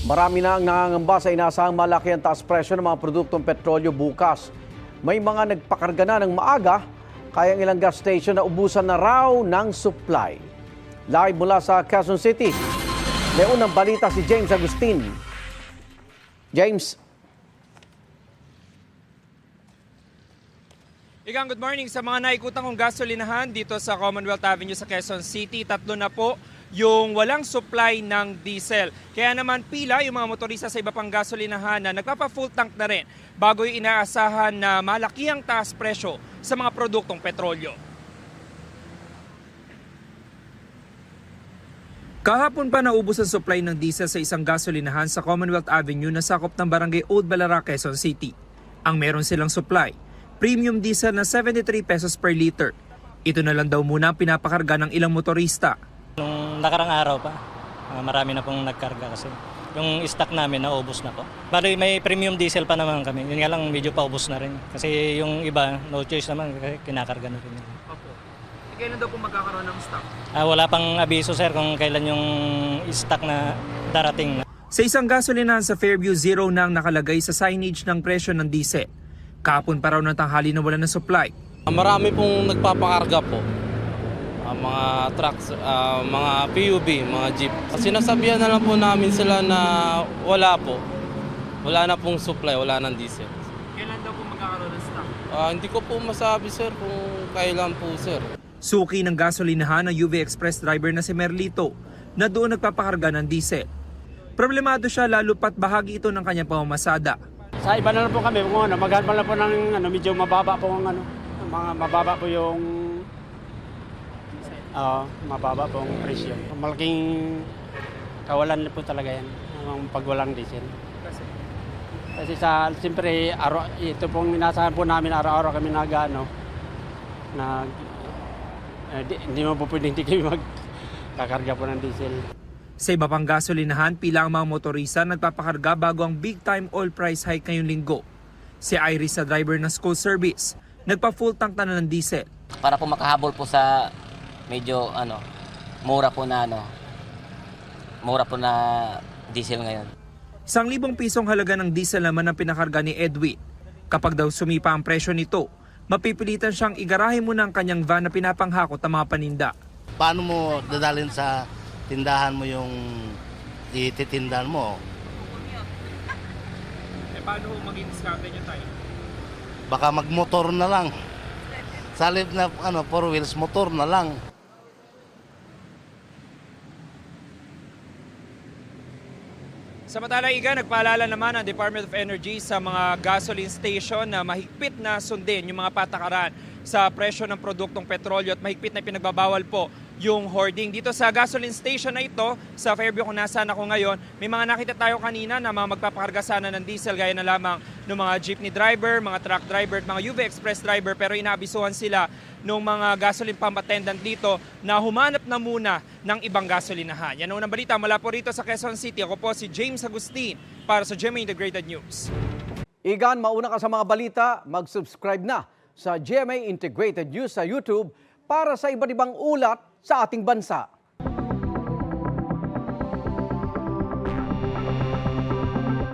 Marami na ang nangangamba sa inaasahang malaki ang taas presyo ng mga produktong petrolyo bukas. May mga nagpakarga na ng maaga, kaya ang ilang gas station na ubusan na raw ng supply. Live mula sa Quezon City, may unang balita si James Agustin. James. Igang good morning sa mga naikutang kong gasolinahan dito sa Commonwealth Avenue sa Quezon City. Tatlo na po yung walang supply ng diesel. Kaya naman pila yung mga motorista sa iba pang gasolinahan na nagpapa-full tank na rin bago yung inaasahan na malaki ang taas presyo sa mga produktong petrolyo. Kahapon pa naubos ang supply ng diesel sa isang gasolinahan sa Commonwealth Avenue na sakop ng barangay Old Balara, Quezon City. Ang meron silang supply, premium diesel na 73 pesos per liter. Ito na lang daw muna ang pinapakarga ng ilang motorista. Nung nakarang araw pa, marami na pong nagkarga kasi yung stock namin naubos na po. Bali may premium diesel pa naman kami, yun nga lang medyo paubos na rin. Kasi yung iba, no choice naman, kinakarga na rin. Opo. Kailan daw po magkakaroon ng stock? Wala pang abiso sir kung kailan yung stock na darating. Sa isang gasolinahan sa Fairview, zero na ang nakalagay sa signage ng presyo ng diesel. Kahapon pa raw ng tanghali na wala ng supply. Marami pong nagpapakarga po. Mga trucks, mga PUV, mga jeep. Sinasabihan na lang po namin sila na wala po. Wala na pong supply, wala ng diesel. Kailan daw po magkakaroon ng stock? Hindi ko po masabi sir kung kailan po sir. Suki ng gasolinahan ng UV Express driver na si Merlito na doon nagpapakarga ng diesel. Problemado siya lalo pat bahagi ito ng kanyang pamamasada. Sa iba na lang po kami, maghanap lang po ng medyo mababa po ang mga mababa po yung mababa po ang presyo. Malaking kawalan po talaga yan, ang pag walang diesel. Kasi siyempre, ito pong inasahan po namin, araw-araw kami hindi mo po pwedeng hindi kami magkakarga po ng diesel. Sa iba pang gasolinahan, pila ang mga motorista nagpapakarga bago ang big time oil price hike ngayong linggo. Si Iris na driver ng school service, nagpa-full tank na ng diesel. Para po makahabol po sa medyo mura po na diesel ngayon. 1,000 pisong halaga ng diesel naman ang pinakarga ni Edwin. Kapag daw sumipa ang presyo nito, mapipilitan siyang igarahe muna ang kanyang van na pinapanghakot ang mga paninda. Paano mo dadalhin sa tindahan mo yung ititindahan mo? Paano maging diskarte niyo tayo? Baka magmotor na lang. Salib na 4 wheels, motor na lang. Samantala, nagpaalala naman ang Department of Energy sa mga gasoline station na mahigpit na sundin yung mga patakaran sa presyo ng produktong petrolyo at mahigpit na pinagbabawal po yung hoarding. Dito sa gasoline station na ito, sa Fairview kung nasaan ako ngayon, may mga nakita tayo kanina na mga magpapakarga sana ng diesel gaya na lamang ng mga jeepney driver, mga truck driver at mga UV Express driver, pero inaabisuhan sila ng mga gasoline pump attendant dito na humanap na muna ng ibang gasolinahan. Yan ang unang balita mula po rito sa Quezon City. Ako po si James Agustin para sa GMA Integrated News. Igan, mauna ka sa mga balita, mag-subscribe na sa GMA Integrated News sa YouTube para sa iba't ibang ulat sa ating bansa.